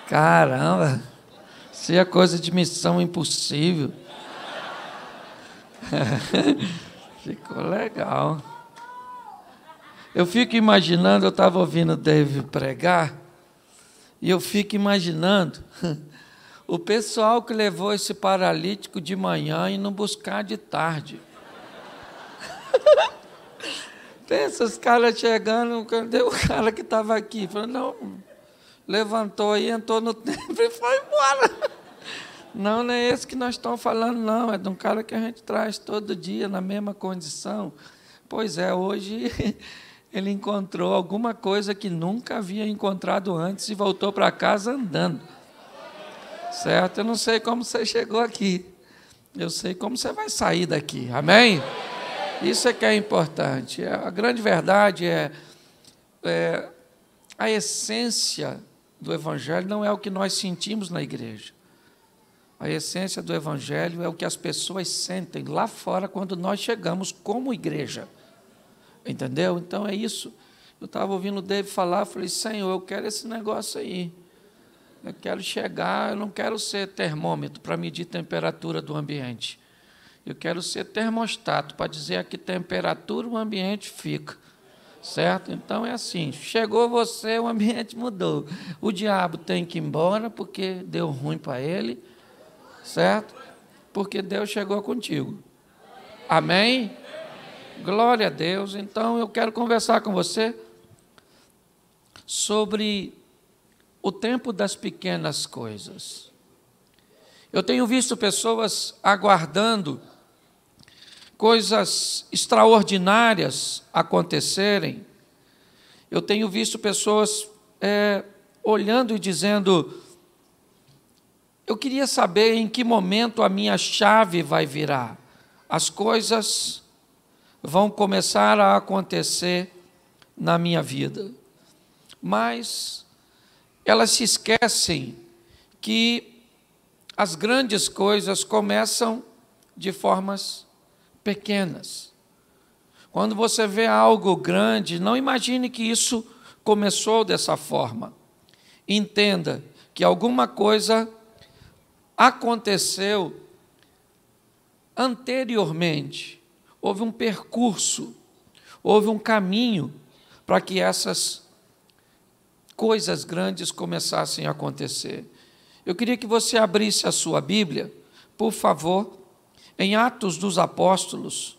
Caramba, isso é coisa de missão impossível. Ficou legal. Eu fico imaginando, eu estava ouvindo o David pregar, e eu fico imaginando o pessoal que levou esse paralítico de manhã e não buscar de tarde. Pensa, os caras chegando, cadê o cara que estava aqui? Falou, não, levantou aí, entrou no templo e foi embora. Não, não é esse que nós estamos falando, não. É de um cara que a gente traz todo dia na mesma condição. Pois é, hoje ele encontrou alguma coisa que nunca havia encontrado antes e voltou para casa andando. Certo? Eu não sei como você chegou aqui. Eu sei como você vai sair daqui. Amém? Isso é que é importante. A grande verdade é a essência do Evangelho não é o que nós sentimos na igreja. A essência do Evangelho é o que as pessoas sentem lá fora quando nós chegamos como igreja. Entendeu? Então é isso. Eu estava ouvindo o David falar, falei, Senhor, eu quero esse negócio aí. Eu quero chegar, eu não quero ser termômetro para medir a temperatura do ambiente. Eu quero ser termostato para dizer a que temperatura o ambiente fica. Certo? Então é assim, chegou você, o ambiente mudou. O diabo tem que ir embora porque deu ruim para ele. Certo? Porque Deus chegou contigo. Amém? Glória a Deus. Então eu quero conversar com você sobre o tempo das pequenas coisas. Eu tenho visto pessoas aguardando coisas extraordinárias acontecerem. Eu tenho visto pessoas olhando e dizendo, eu queria saber em que momento a minha chave vai virar. As coisas vão começar a acontecer na minha vida. Mas elas se esquecem que as grandes coisas começam de formas pequenas. Quando você vê algo grande, não imagine que isso começou dessa forma. Entenda que alguma coisa aconteceu anteriormente. Houve um percurso, houve um caminho para que essas coisas grandes começassem a acontecer. Eu queria que você abrisse a sua Bíblia, por favor, em Atos dos Apóstolos,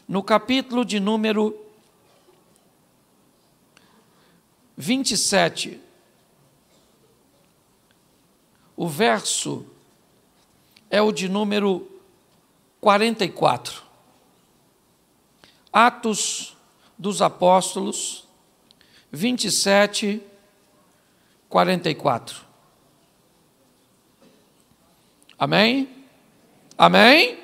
no capítulo de número 27. O verso é o de número 44. Atos dos Apóstolos, 27, 44. Amém? Amém?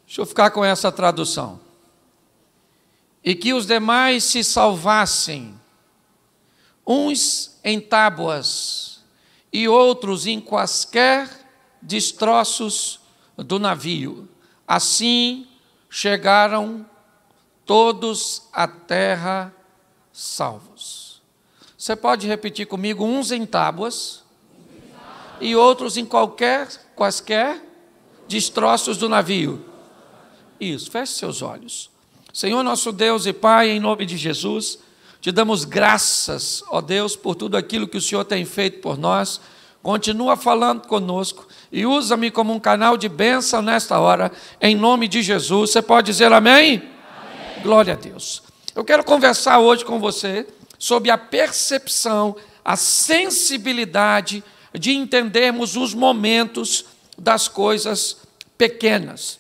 Deixa eu ficar com essa tradução. E que os demais se salvassem, uns em tábuas e outros em quaisquer destroços do navio. Assim chegaram todos à terra salvos. Você pode repetir comigo? Uns em tábuas e outros em quaisquer destroços do navio. Isso, feche seus olhos. Senhor nosso Deus e Pai, em nome de Jesus, te damos graças, ó Deus, por tudo aquilo que o Senhor tem feito por nós. Continua falando conosco e usa-me como um canal de bênção nesta hora, em nome de Jesus. Você pode dizer amém? Amém. Glória a Deus. Eu quero conversar hoje com você sobre a percepção, a sensibilidade de entendermos os momentos das coisas pequenas.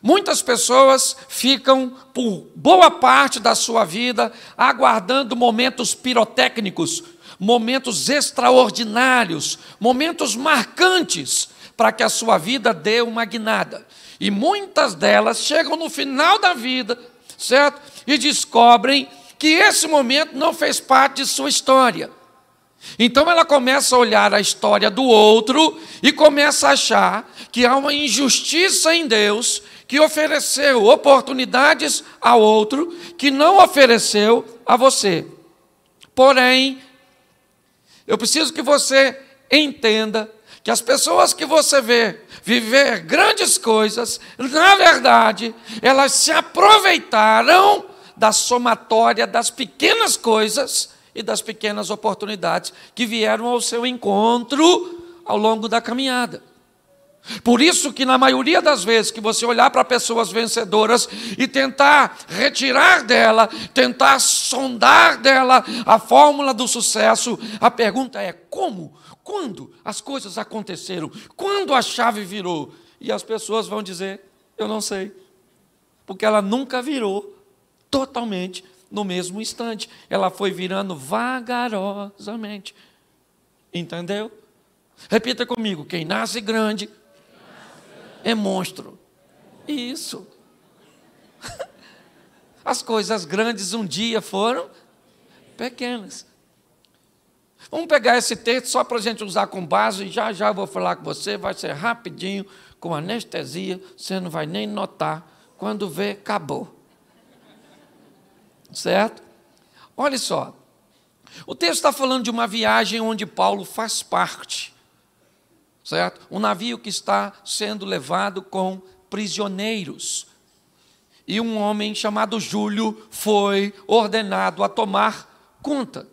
Muitas pessoas ficam, por boa parte da sua vida, aguardando momentos pirotécnicos, momentos extraordinários, momentos marcantes, para que a sua vida dê uma guinada. E muitas delas chegam no final da vida, certo? E descobrem que esse momento não fez parte de sua história. Então ela começa a olhar a história do outro e começa a achar que há uma injustiça em Deus, que ofereceu oportunidades ao outro, que não ofereceu a você. Porém, Eu preciso que você entenda que as pessoas que você vê viver grandes coisas, na verdade, elas se aproveitaram da somatória das pequenas coisas e das pequenas oportunidades que vieram ao seu encontro ao longo da caminhada. Por isso que na maioria das vezes que você olhar para pessoas vencedoras e tentar retirar dela, tentar sondar dela a fórmula do sucesso, a pergunta é como? Quando as coisas aconteceram? Quando a chave virou? E as pessoas vão dizer, eu não sei, porque ela nunca virou totalmente no mesmo instante. Ela foi virando vagarosamente. Entendeu? Repita comigo, quem nasce grande é monstro. Isso. As coisas grandes um dia foram pequenas. Vamos pegar esse texto só para a gente usar com base, e já já eu vou falar com você, vai ser rapidinho, com anestesia, você não vai nem notar, quando vê, acabou. Certo? Olha só, o texto está falando de uma viagem onde Paulo faz parte. Certo? Um navio que está sendo levado com prisioneiros. E um homem chamado Júlio foi ordenado a tomar conta.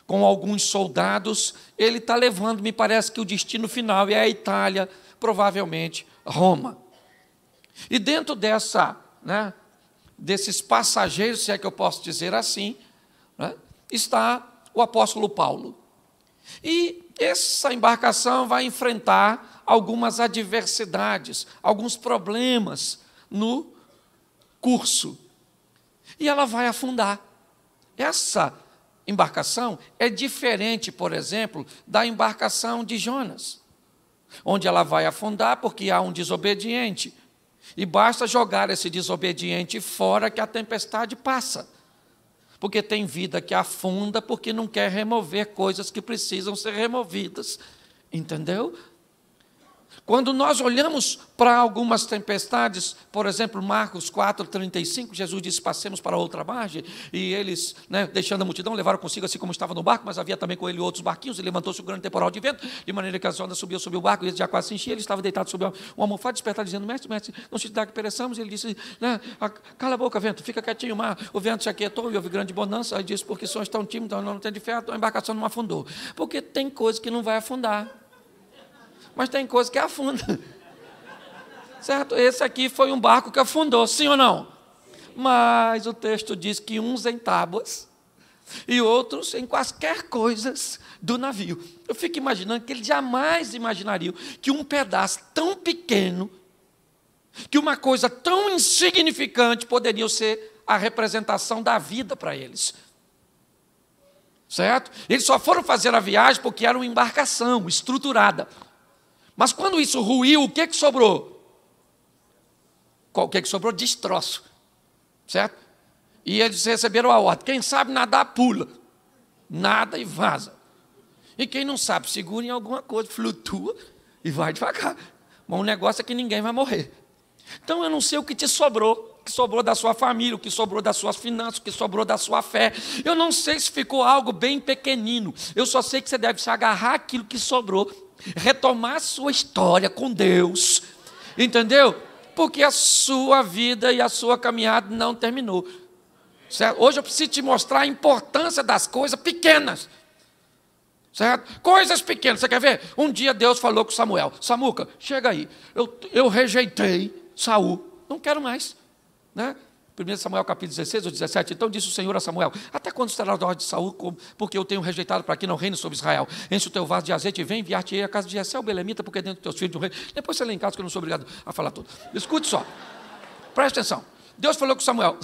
Com alguns soldados, ele está levando, me parece que o destino final é a Itália, provavelmente Roma. E dentro desses passageiros, se é que eu posso dizer assim, está o apóstolo Paulo. E essa embarcação vai enfrentar algumas adversidades, alguns problemas no curso. E ela vai afundar. Essa embarcação é diferente, por exemplo, da embarcação de Jonas, onde ela vai afundar porque há um desobediente. E basta jogar esse desobediente fora que a tempestade passa. Porque tem vida que afunda porque não quer remover coisas que precisam ser removidas. Entendeu? Quando nós olhamos para algumas tempestades, por exemplo, Marcos 4:35, Jesus disse, passemos para outra margem, e eles, deixando a multidão, levaram consigo assim como estava no barco, mas havia também com ele outros barquinhos, e levantou-se um grande temporal de vento, de maneira que as ondas subiam sobre o barco, e ele já quase se enchia, ele estava deitado sobre uma almofada, despertado, dizendo, mestre, não se dá que pereçamos, e ele disse, cala a boca, vento, fica quietinho, mar, o vento se aquietou, e houve grande bonança, aí disse, porque sois tão tímidos, não tem de fé, a embarcação não afundou, porque tem coisa que não vai afundar, mas tem coisa que afunda. Certo? Esse aqui foi um barco que afundou, sim ou não? Mas o texto diz que uns em tábuas e outros em quaisquer coisas do navio. Eu fico imaginando que eles jamais imaginariam que um pedaço tão pequeno, que uma coisa tão insignificante poderia ser a representação da vida para eles. Certo? Eles só foram fazer a viagem porque era uma embarcação estruturada. Mas quando isso ruiu, o que sobrou? O que sobrou? Destroço. Certo? E eles receberam a ordem. Quem sabe nadar, pula. Nada e vaza. E quem não sabe, segura em alguma coisa, flutua e vai devagar. Mas o negócio é que ninguém vai morrer. Então eu não sei o que te sobrou. O que sobrou da sua família, o que sobrou das suas finanças, o que sobrou da sua fé. Eu não sei se ficou algo bem pequenino. Eu só sei que você deve se agarrar àquilo que sobrou. Retomar a sua história com Deus, entendeu? Porque a sua vida e a sua caminhada não terminou, certo? Hoje eu preciso te mostrar a importância das coisas pequenas, certo? Coisas pequenas, você quer ver? Um dia Deus falou com Samuel, Samuca, chega aí, eu rejeitei Saul, não quero mais, 1 Samuel capítulo 16 ou 17, então disse o Senhor a Samuel, até quando estará a ordem de Saul, porque eu tenho rejeitado para que não reine sobre Israel, enche o teu vaso de azeite e vem enviar-te-ei a casa de Jessé o belemita, porque dentro dos teus filhos de um rei, depois você lê em casa que eu não sou obrigado a falar tudo, escute só, preste atenção, Deus falou com Samuel,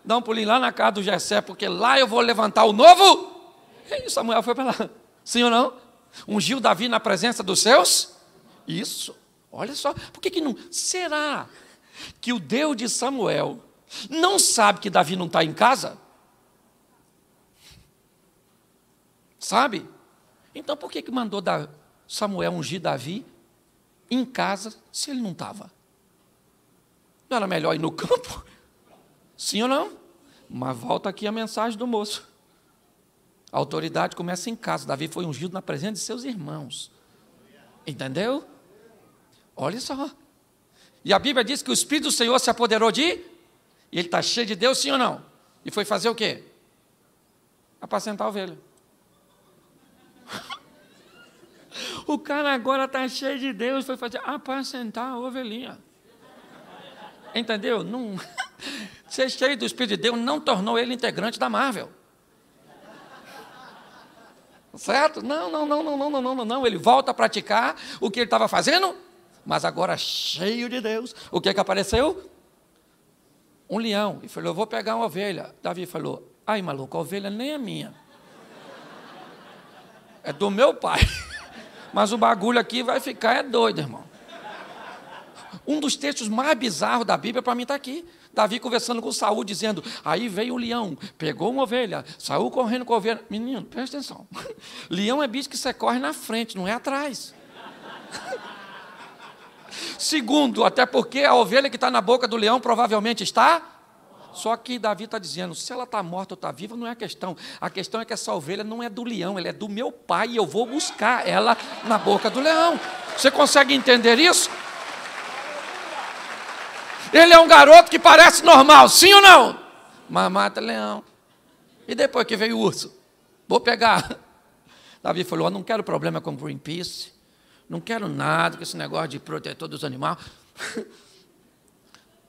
dá um pulinho lá na casa do Jessé, porque lá eu vou levantar o novo, e Samuel foi para lá, sim ou não? Ungiu Davi na presença dos seus, isso, olha só, por que não, será que o Deus de Samuel não sabe que Davi não está em casa? Sabe? Então por que mandou Samuel ungir Davi em casa se ele não estava? Não era melhor ir no campo? Sim ou não? Mas volta aqui a mensagem do moço. A autoridade começa em casa. Davi foi ungido na presença de seus irmãos. Entendeu? Olha só. E a Bíblia diz que o Espírito do Senhor se apoderou de... E ele está cheio de Deus, sim ou não? E foi fazer o quê? Apacentar a ovelha. O cara agora está cheio de Deus, foi fazer apacentar a ovelhinha. Entendeu? Não... Ser cheio do Espírito de Deus não tornou ele integrante da Marvel. Certo? Não. Ele volta a praticar o que ele estava fazendo, mas agora cheio de Deus. O que é que apareceu? Um leão. E falou, eu vou pegar uma ovelha. Davi falou, ai maluco, a ovelha nem é minha. É do meu pai. Mas o bagulho aqui vai ficar doido, irmão. Um dos textos mais bizarros da Bíblia para mim está aqui. Davi conversando com Saul, dizendo, aí veio o leão, pegou uma ovelha, saiu correndo com a ovelha. Menino, presta atenção. Leão é bicho que você corre na frente, não é atrás. Segundo, até porque a ovelha que está na boca do leão provavelmente está... Só que Davi está dizendo, se ela está morta ou está viva, não é a questão. A questão é que essa ovelha não é do leão, ela é do meu pai, e eu vou buscar ela na boca do leão. Você consegue entender isso? Ele é um garoto que parece normal, sim ou não? Mas mata leão. E depois que veio o urso? Vou pegar. Davi falou, eu não quero problema com Greenpeace, não quero nada com esse negócio de protetor dos animais.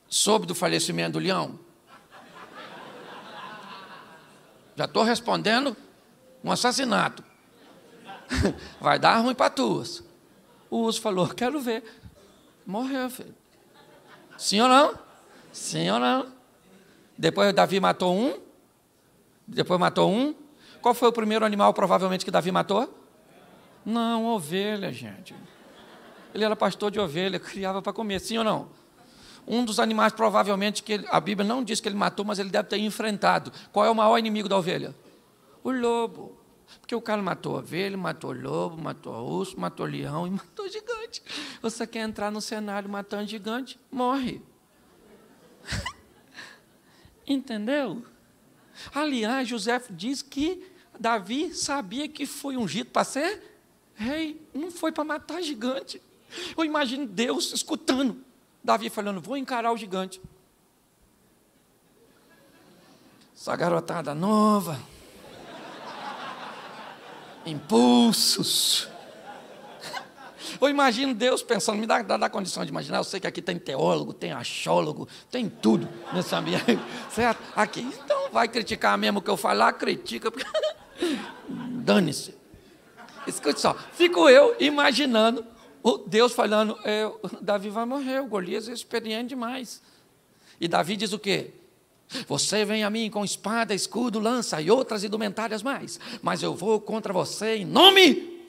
Soube do falecimento do leão? Já estou respondendo um assassinato. Vai dar ruim para tu. O urso falou, quero ver. Morreu, filho. Sim ou não? Sim ou não? Depois Davi matou um. Depois matou um. Qual foi o primeiro animal, provavelmente, que Davi matou? Não, ovelha, gente. Ele era pastor de ovelha, criava para comer, sim ou não? Um dos animais, provavelmente, que a Bíblia não diz que ele matou, mas ele deve ter enfrentado. Qual é o maior inimigo da ovelha? O lobo. Porque o cara matou a ovelha, matou o lobo, matou o urso, matou o leão e matou o gigante. Você quer entrar no cenário matando gigante? Morre. Entendeu? Aliás, José diz que Davi sabia que foi ungido para ser rei, não foi para matar gigante. Eu imagino Deus escutando Davi falando, vou encarar o gigante. Essa garotada nova, impulsos. Eu imagino Deus pensando, me dá condição de imaginar, eu sei que aqui tem teólogo, tem achólogo, tem tudo nesse ambiente, certo? Aqui, então vai criticar mesmo o que eu falar, critica, dane-se. Escute só, fico eu imaginando o Deus falando, Davi vai morrer, o Golias é experiente demais. E Davi diz o quê? Você vem a mim com espada, escudo, lança e outras indumentárias mais, mas eu vou contra você em nome...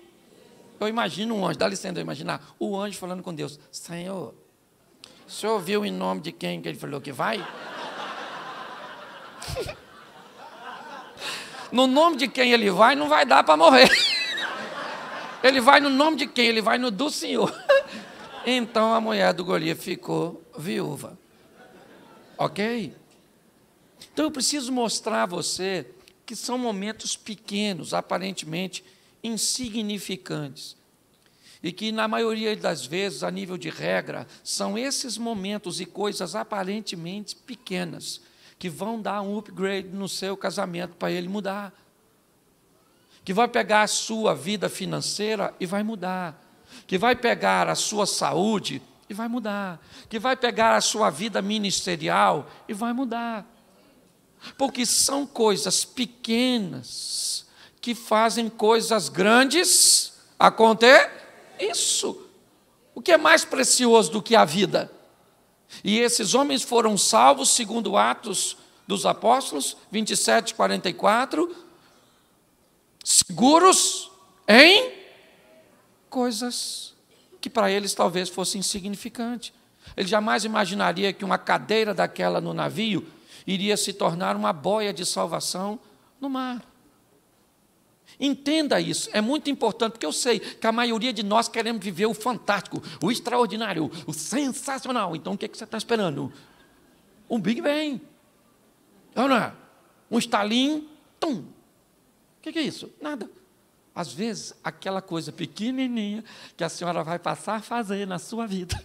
Eu imagino um anjo, dá licença eu imaginar, o anjo falando com Deus, Senhor, o senhor viu em nome de quem que ele falou que vai? No nome de quem ele vai, não vai dar para morrer. Ele vai no nome de quem? Ele vai no do Senhor. Então a mulher do Golias ficou viúva. Ok? Então eu preciso mostrar a você que são momentos pequenos, aparentemente insignificantes. E que na maioria das vezes, a nível de regra, são esses momentos e coisas aparentemente pequenas que vão dar um upgrade no seu casamento para ele mudar. Que vai pegar a sua vida financeira e vai mudar, que vai pegar a sua saúde e vai mudar, que vai pegar a sua vida ministerial e vai mudar, porque são coisas pequenas que fazem coisas grandes acontecer. Isso, o que é mais precioso do que a vida? E esses homens foram salvos, segundo Atos dos Apóstolos, 27, 44, seguros em coisas que para eles talvez fosse insignificante. Ele jamais imaginaria que uma cadeira daquela no navio iria se tornar uma boia de salvação no mar. Entenda isso, é muito importante, porque eu sei que a maioria de nós queremos viver o fantástico, o extraordinário, o sensacional. Então o que você está esperando? Um Big Bang. Não é? Um estalinho, tum. O que é isso? Nada. Às vezes, aquela coisa pequenininha que a senhora vai passar a fazer na sua vida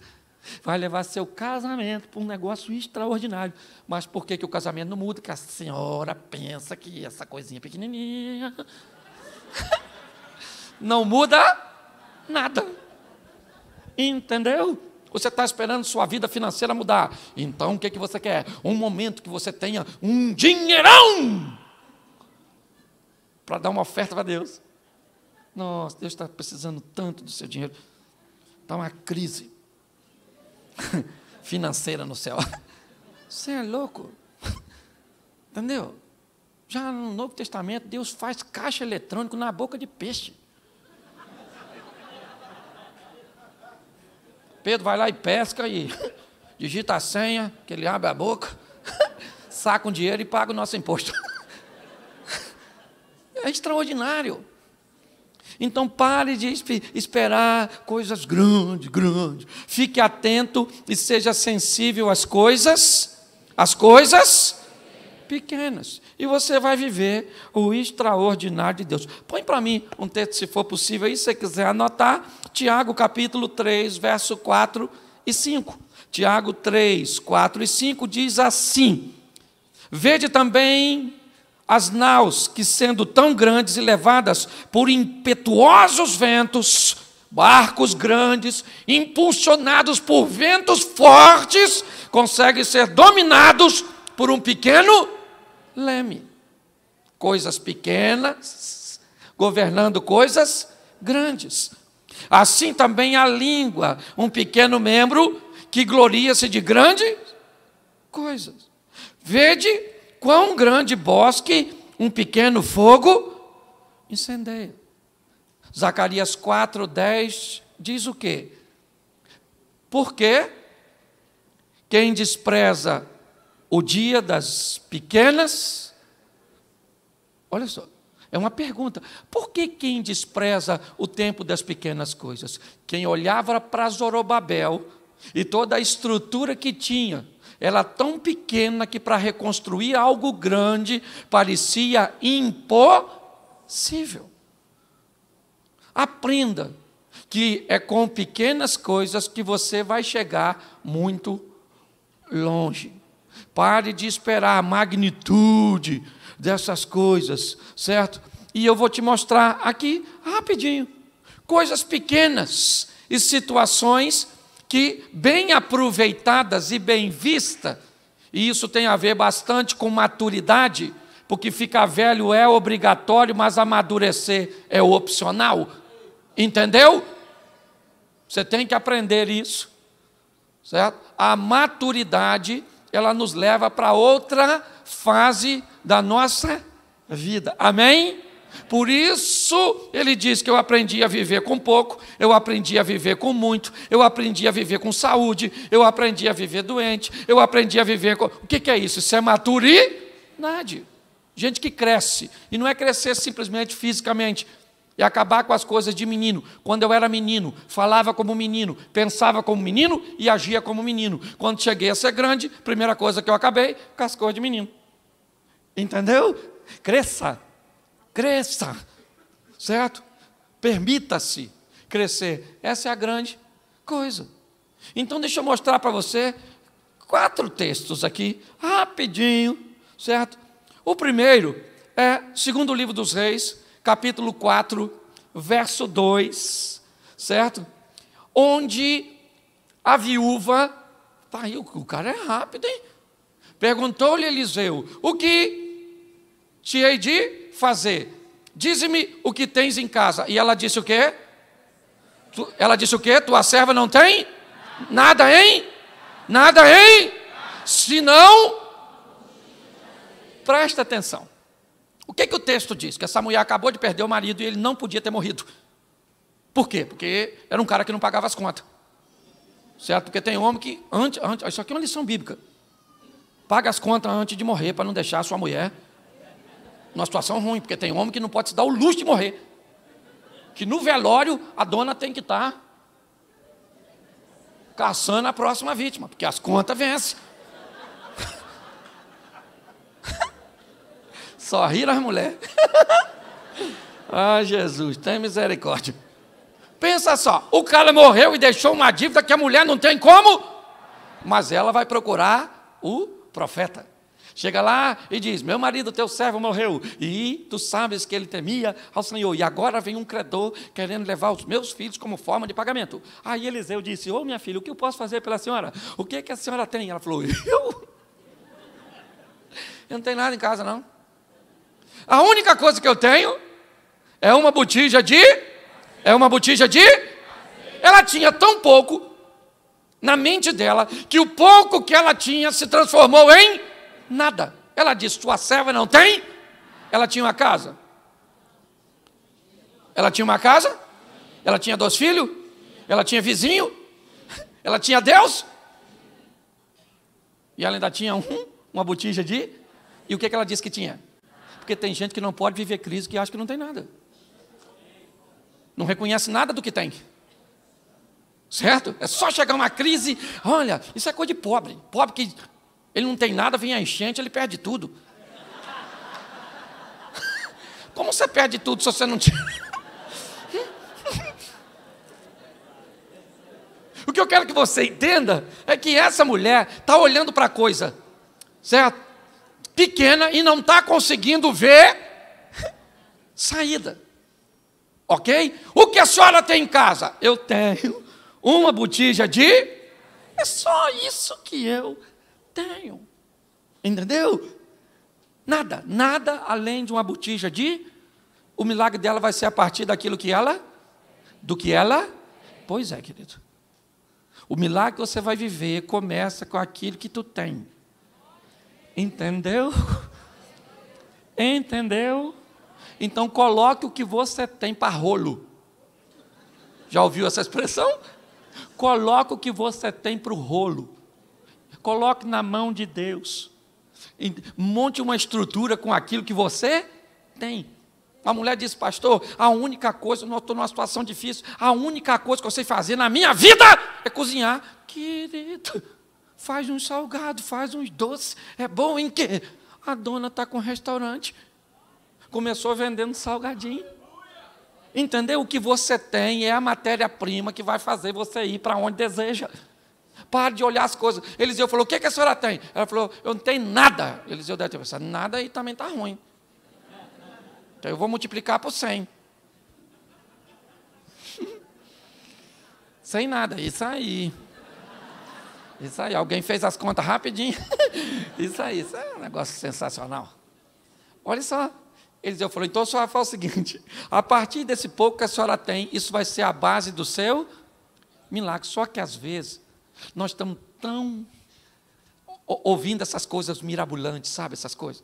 vai levar seu casamento para um negócio extraordinário. Mas por que o casamento não muda? Que a senhora pensa que essa coisinha pequenininha não muda nada. Entendeu? Você está esperando sua vida financeira mudar. Então, o que você quer? Um momento que você tenha um dinheirão para dar uma oferta para Deus. Nossa, Deus está precisando tanto do seu dinheiro. Está uma crise financeira no céu. Você é louco. Entendeu? Já no Novo Testamento, Deus faz caixa eletrônico na boca de peixe. Pedro vai lá e pesca e digita a senha, que ele abre a boca, saca um dinheiro e paga o nosso imposto. É extraordinário. Então pare de esperar coisas grandes. Fique atento e seja sensível às coisas pequenas. E você vai viver o extraordinário de Deus. Põe para mim um texto, se for possível, aí, se você quiser anotar, Tiago capítulo 3, verso 4 e 5. Tiago 3, 4 e 5 diz assim: vede também as naus que, sendo tão grandes e levadas por impetuosos ventos, barcos grandes, impulsionados por ventos fortes, conseguem ser dominados por um pequeno leme. Coisas pequenas governando coisas grandes. Assim também a língua, um pequeno membro que gloria-se de grandes coisas. Vede quão grande bosque um pequeno fogo incendeia. Zacarias 4:10 diz o quê? Porque quem despreza o dia das pequenas, olha só, é uma pergunta, por que quem despreza o tempo das pequenas coisas? Quem olhava para Zorobabel e toda a estrutura que tinha, era tão pequena que para reconstruir algo grande parecia impossível. Aprenda que é com pequenas coisas que você vai chegar muito longe. Pare de esperar a magnitude dessas coisas, certo? E eu vou te mostrar aqui, rapidinho, coisas pequenas e situações que, bem aproveitadas e bem vistas, e isso tem a ver bastante com maturidade, porque ficar velho é obrigatório, mas amadurecer é opcional. Entendeu? Você tem que aprender isso, certo? A maturidade, ela nos leva para outra fase da nossa vida. Amém? Por isso, ele diz que eu aprendi a viver com pouco, eu aprendi a viver com muito, eu aprendi a viver com saúde, eu aprendi a viver doente, eu aprendi a viver com... O que é isso? Isso é maturidade. Gente que cresce, e não é crescer simplesmente fisicamente, é acabar com as coisas de menino. Quando eu era menino, falava como menino, pensava como menino e agia como menino. Quando cheguei a ser grande, primeira coisa que eu acabei, com as coisas de menino. Entendeu? Cresça, certo? Permita-se crescer. Essa é a grande coisa. Então, deixa eu mostrar para você 4 textos aqui, rapidinho, certo? O primeiro é 2º livro dos Reis, capítulo 4, verso 2, certo? Onde a viúva, tá aí, o cara é rápido, hein? Perguntou-lhe Eliseu: o que te hei de fazer? Dize-me o que tens em casa. E ela disse o quê? Ela disse o quê? Tua serva não tem? Nada, hein? Nada, hein? Se não, presta atenção. O que o texto diz? Que essa mulher acabou de perder o marido e ele não podia ter morrido. Por quê? Porque era um cara que não pagava as contas. Certo? Porque tem homem que, isso aqui é uma lição bíblica. Paga as contas antes de morrer, para não deixar a sua mulher numa situação ruim. Porque tem homem que não pode se dar o luxo de morrer. Que no velório a dona tem que estar caçando a próxima vítima, porque as contas vencem. Só riram as mulheres. Ah, Jesus, tem misericórdia. Pensa só, o cara morreu e deixou uma dívida que a mulher não tem como, mas ela vai procurar o profeta. Chega lá e diz, meu marido, teu servo morreu, e tu sabes que ele temia ao Senhor, e agora vem um credor querendo levar os meus filhos como forma de pagamento. Aí Eliseu disse, ô minha filha, o que eu posso fazer pela senhora? O que que a senhora tem? Ela falou, eu não tenho nada em casa não. A única coisa que eu tenho é uma botija de... Ela tinha tão pouco na mente dela, que o pouco que ela tinha se transformou em nada. Ela disse, sua serva não tem? Ela tinha uma casa. Ela tinha uma casa? Ela tinha 2 filhos? Ela tinha vizinho? Ela tinha Deus? E ela ainda tinha uma botija de... E o que ela disse que tinha? Porque tem gente que não pode viver crise que acha que não tem nada. Não reconhece nada do que tem. Certo? É só chegar uma crise, olha, isso é coisa de pobre. Pobre que ele não tem nada, vem a enchente, ele perde tudo. Como você perde tudo se você não tinha? O que eu quero que você entenda é que essa mulher está olhando para a coisa, certo? Pequena e não está conseguindo ver saída. Ok? O que a senhora tem em casa? Eu tenho uma botija de... É só isso que eu tenho. Entendeu? Nada, nada além de uma botija de... O milagre dela vai ser a partir daquilo que ela... Do que ela... Pois é, querido. O milagre que você vai viver começa com aquilo que tu tem. Entendeu? Entendeu? Então coloque o que você tem para rolo. Já ouviu essa expressão? Coloque o que você tem para o rolo. Coloque na mão de Deus. Monte uma estrutura com aquilo que você tem. A mulher disse, pastor, a única coisa, eu estou numa situação difícil, a única coisa que eu sei fazer na minha vida é cozinhar. Querido, faz uns salgados, faz uns doces. É bom em quê? A dona está com um restaurante. Começou vendendo salgadinho. Entendeu? O que você tem é a matéria-prima que vai fazer você ir para onde deseja. Pare de olhar as coisas. Eliseu falou, o que a senhora tem? Ela falou, eu não tenho nada. Eliseu deve ter pensado, nada aí também está ruim. Então eu vou multiplicar por 100. Sem nada, isso aí. Isso aí, alguém fez as contas rapidinho. Isso é um negócio sensacional. Olha só. Eliseu falou, então a senhora fala o seguinte, a partir desse pouco que a senhora tem, isso vai ser a base do seu milagre. Só que às vezes, nós estamos tão ouvindo essas coisas mirabolantes, sabe, essas coisas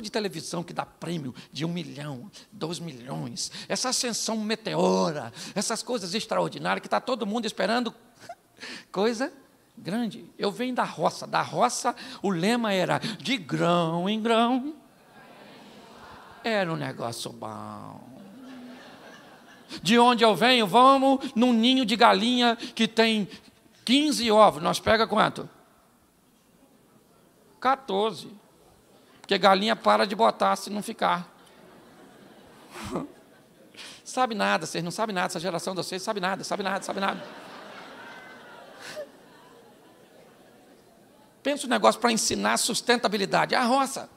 de televisão que dá prêmio de 1 milhão, 2 milhões, essa ascensão meteora, essas coisas extraordinárias que está todo mundo esperando, coisa grande. Eu venho da roça o lema era, de grão em grão, era um negócio bom. De onde eu venho, vamos num ninho de galinha que tem 15 ovos. Nós pega quanto? 14. Porque galinha para de botar se não ficar. Sabe nada, vocês não sabem nada. Essa geração de vocês sabe nada. Pensa um negócio para ensinar sustentabilidade. A roça.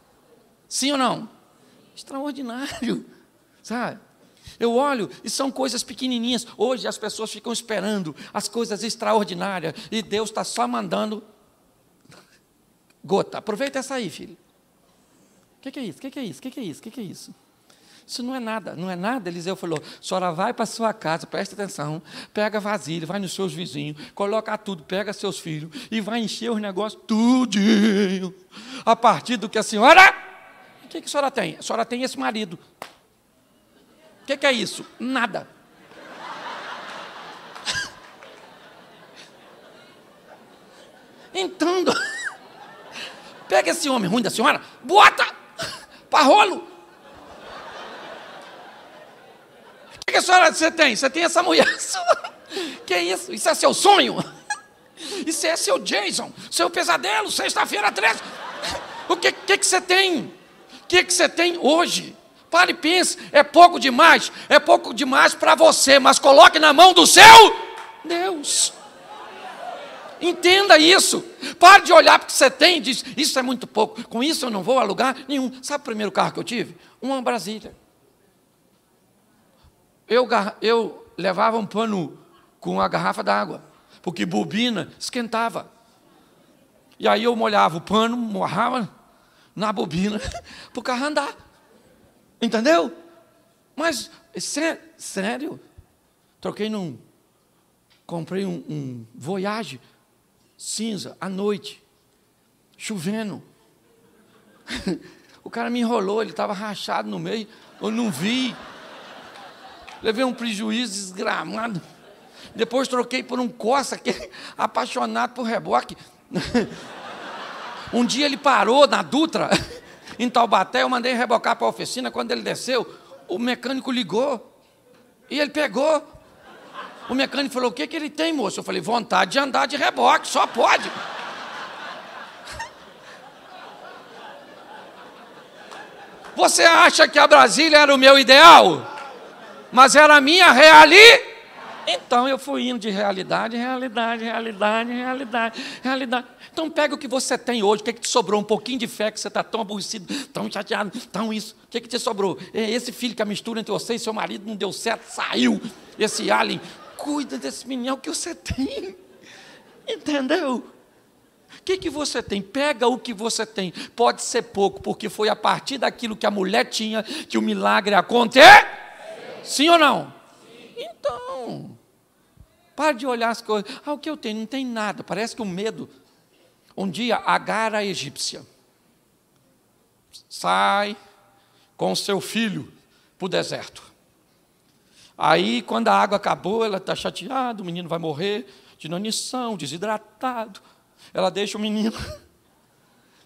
Sim ou não? Extraordinário, sabe? Eu olho e são coisas pequenininhas. Hoje as pessoas ficam esperando as coisas extraordinárias e Deus está só mandando gota. Aproveita essa aí, filho. O que é isso? O que é isso? Isso não é nada. Eliseu falou, a senhora vai para a sua casa, presta atenção, pega a vasilha, vai nos seus vizinhos, coloca tudo, pega seus filhos e vai encher os negócios tudinho. A partir do que a senhora... O que a senhora tem? A senhora tem esse marido. O que é isso? Nada. Então, pega esse homem ruim da senhora, bota para rolo. O que a senhora você tem? Você tem essa mulher sua. Que é isso? Isso é seu sonho? Isso é seu Jason, seu pesadelo, sexta-feira 13. O que você tem? O que você tem hoje Pare e pense, é pouco demais para você, mas coloque na mão do seu Deus. Entenda isso. Pare de olhar para o que você tem e diz, isso é muito pouco, com isso eu não vou a lugar nenhum. Sabe o primeiro carro que eu tive? Uma Brasília. Eu levava um pano com a garrafa d'água, porque bobina esquentava. E aí eu molhava o pano, morrava na bobina, para o carro andar. Entendeu? Mas, sério, comprei um Voyage cinza, à noite, chovendo. O cara me enrolou, ele estava rachado no meio, eu não vi. Levei um prejuízo desgramado. Depois troquei por um Corsa, que é apaixonado por reboque. Um dia ele parou na Dutra, em Taubaté, eu mandei rebocar para a oficina. Quando ele desceu, o mecânico ligou e ele pegou. O mecânico falou, o que ele tem, moço? Eu falei, vontade de andar de reboque, só pode. Você acha que a Brasília era o meu ideal? Mas era a minha realidade. Então eu fui indo de realidade. Então pega o que você tem hoje, o que te sobrou? Um pouquinho de fé, que você está tão aborrecido, tão chateado, tão isso. O que te sobrou? Esse filho que a mistura entre você e seu marido não deu certo, saiu. Esse alien, cuida desse menino, é o que você tem. Entendeu? O que você tem? Pega o que você tem. Pode ser pouco, porque foi a partir daquilo que a mulher tinha que o milagre aconteceu. Sim ou não? Sim. Então, pare de olhar as coisas. O que eu tenho? Não tem nada. Parece que o medo. Um dia, Agar, a egípcia, sai com seu filho para o deserto. Aí, quando a água acabou, ela está chateada, o menino vai morrer de inanição, desidratado. Ela deixa o menino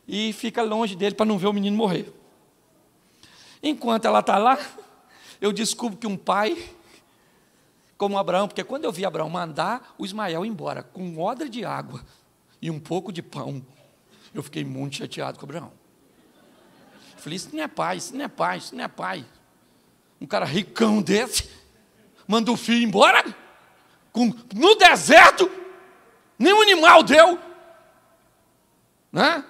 e fica longe dele para não ver o menino morrer. Enquanto ela está lá, eu descubro que um pai, como Abraão, porque quando eu vi Abraão mandar o Ismael embora com um odre de água e um pouco de pão, eu fiquei muito chateado com Abraão. Falei, isso não é pai, isso não é pai, isso não é pai. Um cara ricão desse, manda o filho embora, no deserto, nenhum animal deu. Né?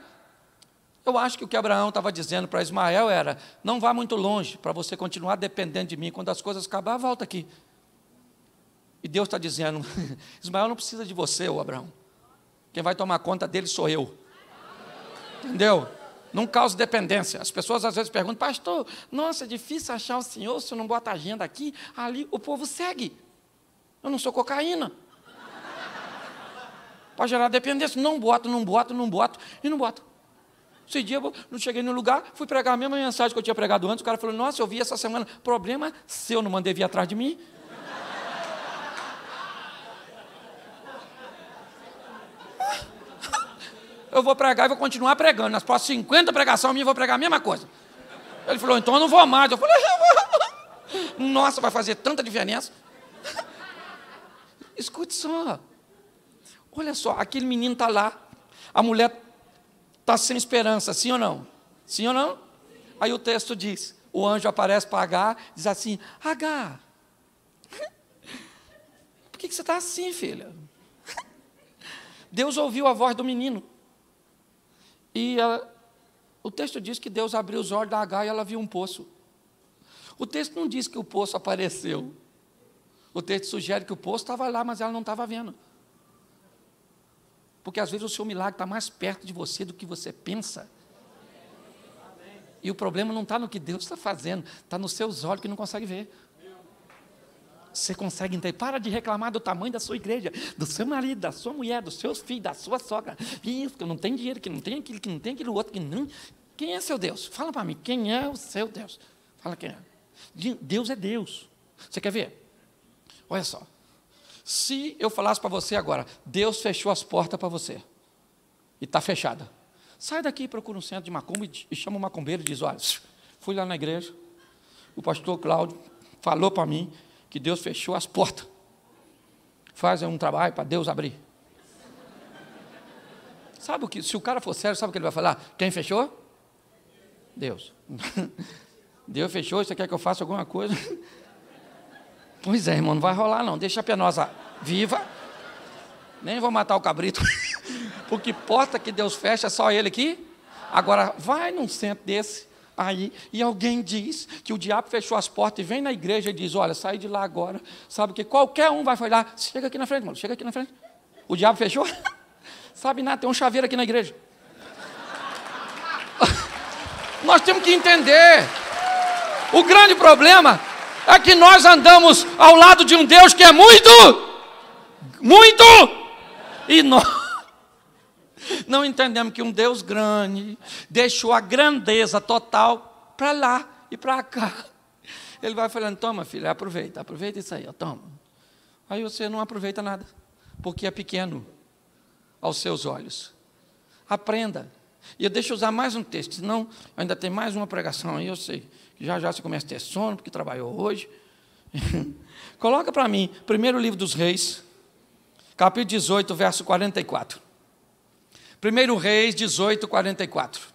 Eu acho que o que Abraão estava dizendo para Ismael era, não vá muito longe, para você continuar dependendo de mim, quando as coisas acabar, volta aqui. E Deus está dizendo, Ismael não precisa de você, ô Abraão. Quem vai tomar conta dele sou eu. Entendeu? Não cause dependência. As pessoas às vezes perguntam, pastor, nossa, é difícil achar o senhor, o senhor não bota agenda aqui, ali o povo segue. Eu não sou cocaína. Para gerar dependência, não boto. Esse dia eu não cheguei no lugar, fui pregar a mesma mensagem que eu tinha pregado antes, o cara falou, nossa, eu vi essa semana, problema seu, não mandei vir atrás de mim. Eu vou pregar e vou continuar pregando. Nas próximas 50 pregações minhas, eu vou pregar a mesma coisa. Ele falou, então eu não vou mais. Eu falei, nossa, vai fazer tanta diferença. Escute só. Olha só, aquele menino está lá, a mulher está sem esperança, sim ou não? Sim ou não? Aí o texto diz, o anjo aparece para Agar, diz assim, Agar, por que você está assim, filha? Deus ouviu a voz do menino. E o texto diz que Deus abriu os olhos da Agar e ela viu um poço. O texto não diz que o poço apareceu. O texto sugere que o poço estava lá, mas ela não estava vendo. Porque às vezes o seu milagre está mais perto de você do que você pensa. E o problema não está no que Deus está fazendo, está nos seus olhos que não consegue ver. Você consegue entender? Para de reclamar do tamanho da sua igreja, do seu marido, da sua mulher, dos seus filhos, da sua sogra. Isso, que não tem dinheiro, que não tem aquilo, que não tem aquilo outro, que não. Quem é seu Deus? Fala para mim, quem é o seu Deus? Fala quem é. Deus é Deus. Você quer ver? Olha só. Se eu falasse para você agora, Deus fechou as portas para você, e está fechada. Sai daqui e procura um centro de macumba e chama o macumbeiro e diz, olha, fui lá na igreja, o pastor Cláudio falou para mim que Deus fechou as portas. Faz um trabalho para Deus abrir. Sabe o que? Se o cara for sério, sabe o que ele vai falar? Quem fechou? Deus. Deus fechou, você quer que eu faça alguma coisa? Pois é, irmão, não vai rolar não. Deixa a penosa viva. Nem vou matar o cabrito. Porque porta que Deus fecha, é só ele aqui. Agora, vai num centro desse, aí, e alguém diz que o diabo fechou as portas e vem na igreja e diz, olha, sai de lá agora. Sabe que qualquer um vai falar, chega aqui na frente, irmão, chega aqui na frente. O diabo fechou? Sabe nada, tem um chaveiro aqui na igreja. Nós temos que entender. O grande problema é que nós andamos ao lado de um Deus que é muito, e nós não entendemos que um Deus grande deixou a grandeza total para lá e para cá. Ele vai falando, toma filha, aproveita isso aí, ó, toma. Aí você não aproveita nada, porque é pequeno aos seus olhos. Aprenda. E eu deixo usar mais um texto, senão ainda tem mais uma pregação aí, eu sei. Já você começa a ter sono, porque trabalhou hoje. Coloca para mim, primeiro livro dos Reis, capítulo 18, verso 44. Primeiro Reis 18, 44.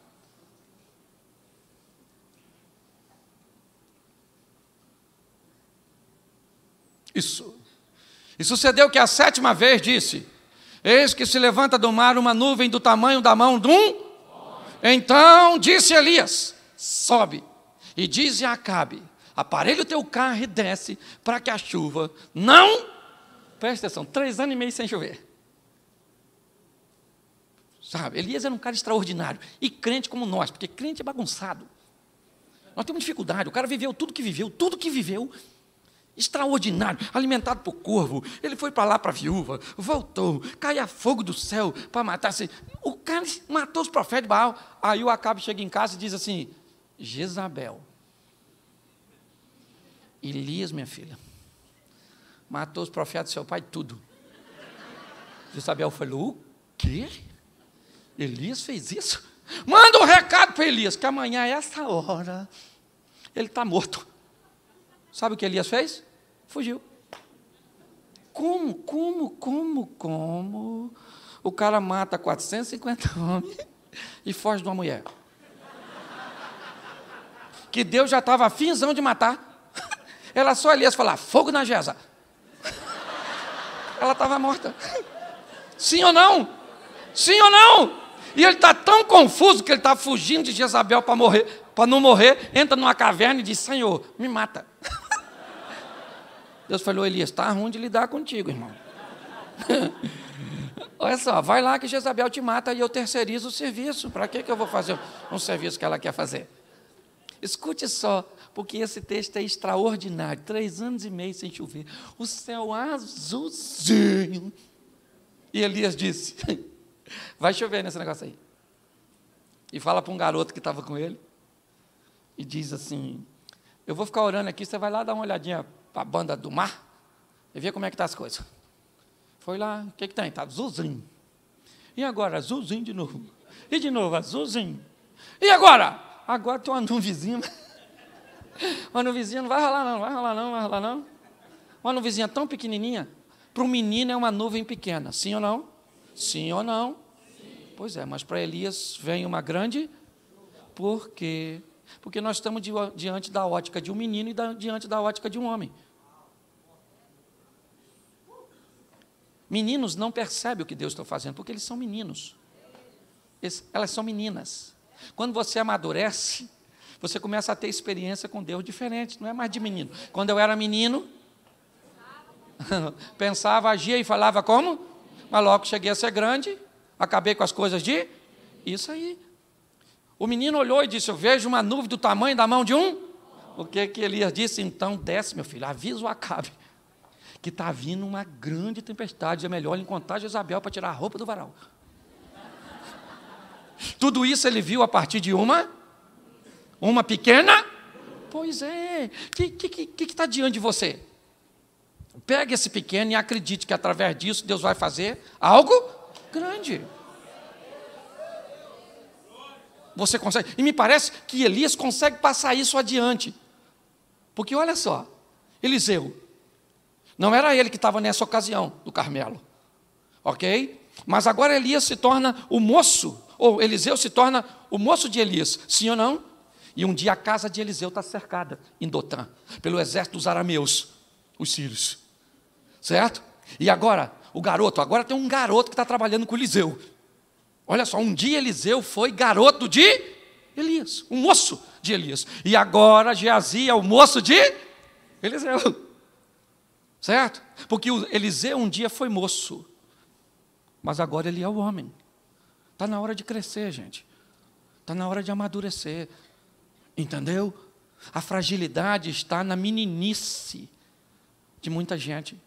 Isso. E sucedeu que a 7ª vez disse, eis que se levanta do mar uma nuvem do tamanho da mão de um. Então disse Elias, sobe. E diz a Acabe, aparelha o teu carro e desce, para que a chuva não... Presta atenção, 3 anos e meio sem chover. Sabe, Elias era um cara extraordinário. E crente como nós, porque crente é bagunçado. Nós temos dificuldade, o cara viveu tudo que viveu, extraordinário, alimentado por corvo. Ele foi para lá para a viúva, voltou, caía fogo do céu para matar. O cara matou os profetas de Baal. Aí o Acabe chega em casa e diz assim, Jezabel, Elias, minha filha, matou os profetas do seu pai, tudo. Jezabel falou, o quê? Elias fez isso? Manda um recado para Elias, que amanhã é essa hora, ele está morto. Sabe o que Elias fez? Fugiu. Como? O cara mata 450 homens e foge de uma mulher. Que Deus já estava afinzão de matar. Era só Elias falar, fogo na Jeza. Ela estava morta. Sim ou não? Sim ou não? E ele está tão confuso que ele está fugindo de Jezabel para morrer, para não morrer, entra numa caverna e diz, Senhor, me mata. Deus falou, Elias, está ruim de lidar contigo, irmão. Olha só, vai lá que Jezabel te mata e eu terceirizo o serviço. Para que eu vou fazer um serviço que ela quer fazer? Escute só, porque esse texto é extraordinário. 3 anos e meio sem chover, o céu azulzinho. E Elias disse, vai chover nesse negócio aí. E fala para um garoto que estava com ele, e diz assim, eu vou ficar orando aqui, você vai lá dar uma olhadinha para a banda do mar, e ver como é que estão as coisas. Foi lá, o que tem? Está azulzinho. E agora, azulzinho de novo. E de novo, azulzinho. E agora? Agora tem uma nuvenzinha. Uma nuvenzinha não vai rolar não. Uma nuvenzinha tão pequenininha. Para um menino é uma nuvem pequena. Sim ou não? Sim ou não? Sim. Pois é, mas para Elias vem uma grande. Por quê? Porque nós estamos diante da ótica de um menino e diante da ótica de um homem. Meninos não percebem o que Deus está fazendo, porque eles são meninos. Elas são meninas. Quando você amadurece, você começa a ter experiência com Deus diferente, não é mais de menino. Quando eu era menino, pensava, agia e falava como? Mas logo que cheguei a ser grande, acabei com as coisas de... Isso aí. O menino olhou e disse, eu vejo uma nuvem do tamanho da mão de um. O que Elias disse? Então desce, meu filho, avisa o Acabe, que está vindo uma grande tempestade, é melhor ele encontrar Jezabel para tirar a roupa do varal. Tudo isso ele viu a partir de uma pequena? Pois é. O que está diante de você? Pegue esse pequeno e acredite que através disso Deus vai fazer algo grande. Você consegue. E me parece que Elias consegue passar isso adiante. Porque olha só, Eliseu, não era ele que estava nessa ocasião do Carmelo. Ok? Mas agora Elias se torna o moço, ou Eliseu se torna o moço de Elias. Sim ou não? E um dia a casa de Eliseu está cercada, em Dotã, pelo exército dos arameus, os sírios. Certo? E agora, agora tem um garoto que está trabalhando com Eliseu. Olha só, um dia Eliseu foi garoto de Elias, um moço de Elias. E agora Geazi é o moço de Eliseu. Certo? Porque Eliseu um dia foi moço, mas agora ele é o homem. Está na hora de crescer, gente. Está na hora de amadurecer. Entendeu? A fragilidade está na meninice de muita gente.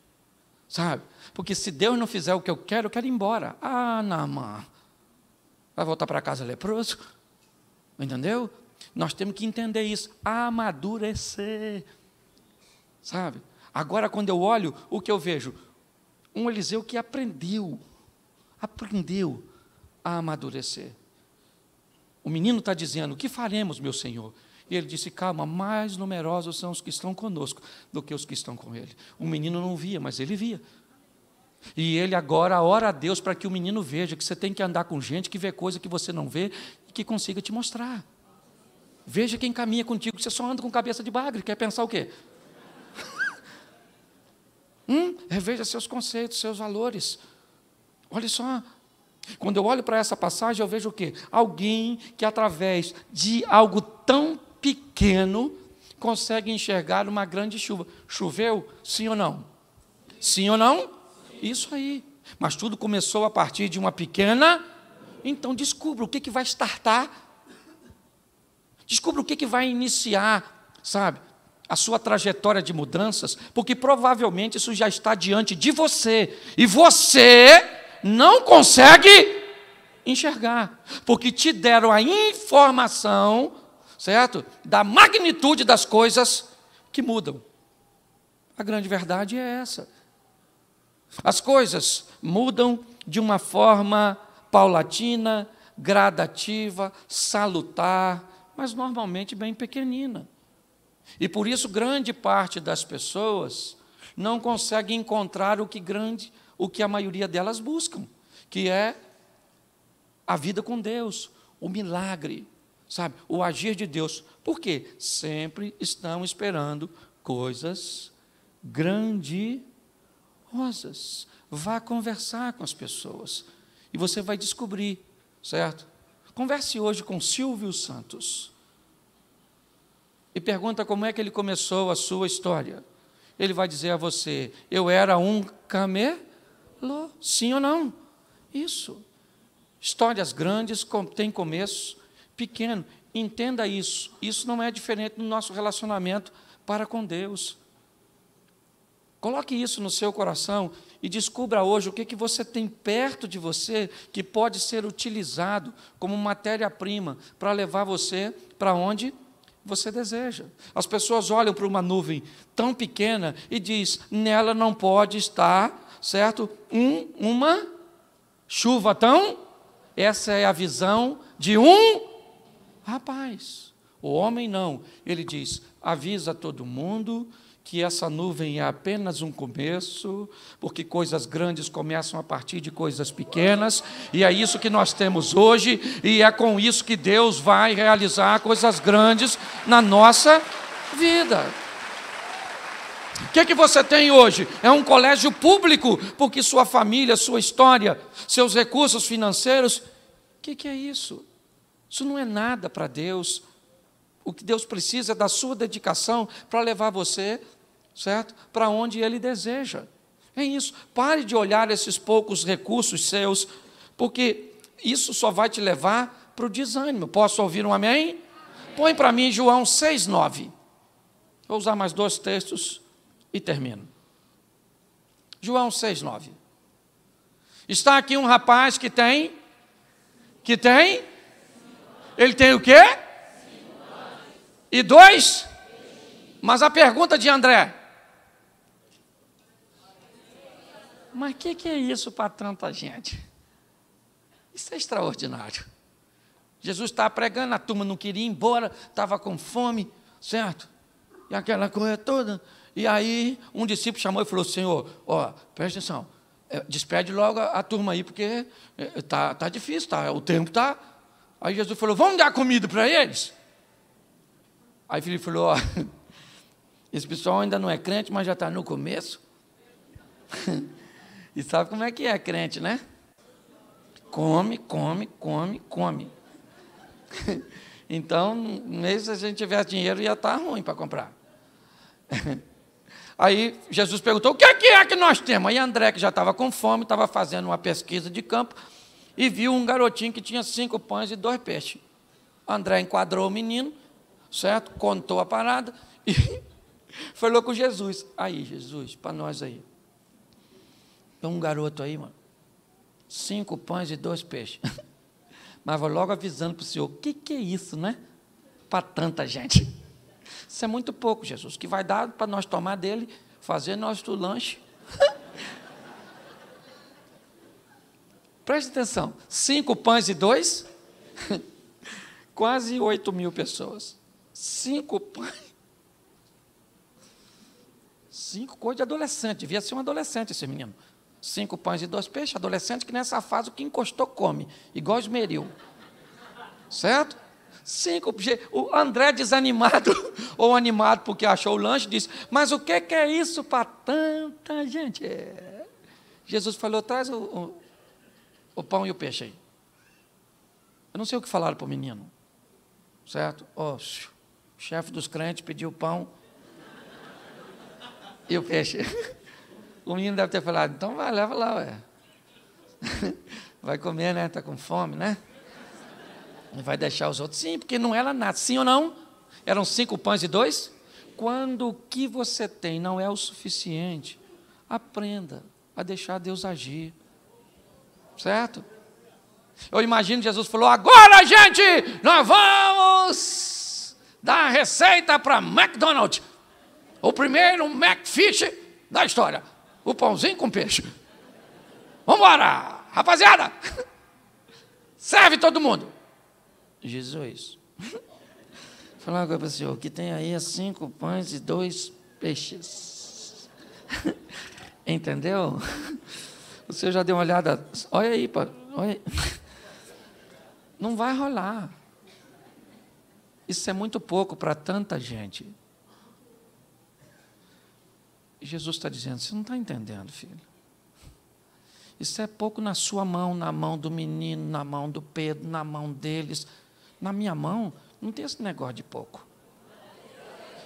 Sabe? Porque se Deus não fizer o que eu quero ir embora. Ah, Naamã. Vai voltar para casa leproso? Entendeu? Nós temos que entender isso. Amadurecer. Sabe? Agora, quando eu olho, o que eu vejo? Um Eliseu que aprendeu a amadurecer. O menino está dizendo, o que faremos, meu Senhor? E ele disse, calma, mais numerosos são os que estão conosco do que os que estão com ele. O menino não via, mas ele via. E ele agora ora a Deus para que o menino veja que você tem que andar com gente que vê coisa que você não vê e que consiga te mostrar. Veja quem caminha contigo, você só anda com cabeça de bagre, quer pensar o quê? Reveja seus conceitos, seus valores. Olha só, quando eu olho para essa passagem, eu vejo o quê? Alguém que através de algo tão pequeno consegue enxergar uma grande chuva. Choveu? Sim ou não? Sim ou não? Isso aí. Mas tudo começou a partir de uma pequena. Então descubra o que vai startar. Descubra o que vai iniciar, sabe? A sua trajetória de mudanças, porque provavelmente isso já está diante de você. E você não consegue enxergar, porque te deram a informação, certo? Da magnitude das coisas que mudam. A grande verdade é essa. As coisas mudam de uma forma paulatina, gradativa, salutar, mas normalmente bem pequenina. E por isso grande parte das pessoas não consegue encontrar o que a maioria delas buscam, que é a vida com Deus, o milagre, sabe? O agir de Deus. Por quê? Sempre estão esperando coisas grandiosas. Vá conversar com as pessoas e você vai descobrir, certo? Converse hoje com Silvio Santos e pergunta como é que ele começou a sua história. Ele vai dizer a você, eu era um camelo, sim ou não? Isso. Histórias grandes têm começo pequeno. Entenda isso. Isso não é diferente do nosso relacionamento para com Deus. Coloque isso no seu coração e descubra hoje o que você tem perto de você que pode ser utilizado como matéria-prima para levar você para onde você deseja. As pessoas olham para uma nuvem tão pequena e diz, nela não pode estar, certo? Uma chuva tão... Essa é a visão de um rapaz. O homem não. Ele diz, avisa todo mundo que essa nuvem é apenas um começo, porque coisas grandes começam a partir de coisas pequenas, e é isso que nós temos hoje, e é com isso que Deus vai realizar coisas grandes na nossa vida. O que você tem hoje? É um colégio público, porque sua família, sua história, seus recursos financeiros, o que é isso? Isso não é nada para Deus. O que Deus precisa é da sua dedicação para levar você, certo? Para onde Ele deseja. É isso. Pare de olhar esses poucos recursos seus, porque isso só vai te levar para o desânimo. Posso ouvir um amém? Amém. Põe para mim João 6,9. Vou usar mais 2 textos e termino. João 6,9. Está aqui um rapaz que tem... Ele tem o quê? E 2? Mas a pergunta de André... Mas o que é isso para tanta gente? Isso é extraordinário. Jesus estava pregando, a turma não queria ir embora, estava com fome, certo? E aquela coisa toda. E aí um discípulo chamou e falou, Senhor, presta atenção, despede logo a turma aí, porque tá difícil, o tempo está... Aí Jesus falou, vamos dar comida para eles? Aí Filipe falou, ó, esse pessoal ainda não é crente, mas já está no começo. E sabe como é que é crente, né? Come. Então, mesmo se a gente tivesse dinheiro, ia estar ruim para comprar. Aí Jesus perguntou, o que é que nós temos? Aí André, que já estava com fome, estava fazendo uma pesquisa de campo e viu um garotinho que tinha 5 pães e 2 peixes. André enquadrou o menino, certo? Contou a parada e falou com Jesus. Aí, Jesus, para nós aí. Tem um garoto aí, mano. 5 pães e 2 peixes. Mas vou logo avisando para o senhor, o que é isso, né? Para tanta gente. Isso é muito pouco, Jesus. O que vai dar para nós tomar dele, fazer nosso lanche. Preste atenção. 5 pães e 2, quase 8.000 pessoas. 5 pães. 5 coisas de adolescente. Devia ser um adolescente esse menino. 5 pães e 2 peixes. Adolescente que nessa fase o que encostou come. Igual esmeril. Certo? 5. O André desanimado, ou animado porque achou o lanche, disse, mas o que é isso para tanta gente? Jesus falou, traz o pão e o peixe aí. Eu não sei o que falaram para o menino. Certo? O chefe dos crentes pediu o pão e o peixe. O menino deve ter falado, então vai, leva lá, ué. Vai comer, né? Está com fome, né? E vai deixar os outros? Sim, porque não era nada. Sim ou não? Eram 5 pães e 2? Quando o que você tem não é o suficiente, aprenda a deixar Deus agir. Certo? Eu imagino que Jesus falou, agora, gente, nós vamos dar a receita para McDonald's. O primeiro McFish da história. O pãozinho com peixe. Vamos embora, rapaziada. Serve todo mundo. Jesus. Falar uma coisa para o senhor, o que tem aí é 5 pães e 2 peixes. Entendeu? O senhor já deu uma olhada, olha aí, olha aí. Não vai rolar. Isso é muito pouco para tanta gente. E Jesus está dizendo, você não está entendendo, filho. Isso é pouco na sua mão, na mão do menino, na mão do Pedro, na mão deles. Na minha mão, não tem esse negócio de pouco.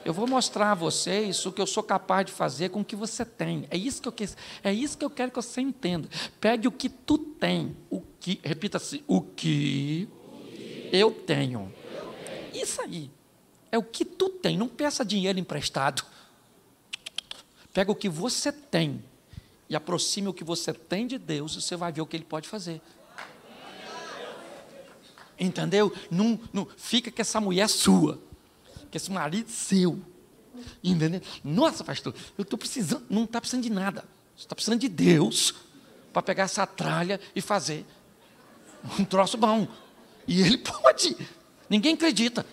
Eu vou mostrar a vocês o que eu sou capaz de fazer com o que você tem. É isso que eu quero que você entenda. Pegue o que tu tem. Repita assim, o que eu tenho. Isso aí. É o que tu tem. Não peça dinheiro emprestado. Pega o que você tem e aproxime o que você tem de Deus e você vai ver o que Ele pode fazer. Entendeu? Não fica que essa mulher é sua, que esse marido é seu. Entendeu? Nossa, pastor, eu estou precisando, não está precisando de nada. Você está precisando de Deus para pegar essa tralha e fazer um troço bom. E Ele pode. Ninguém acredita.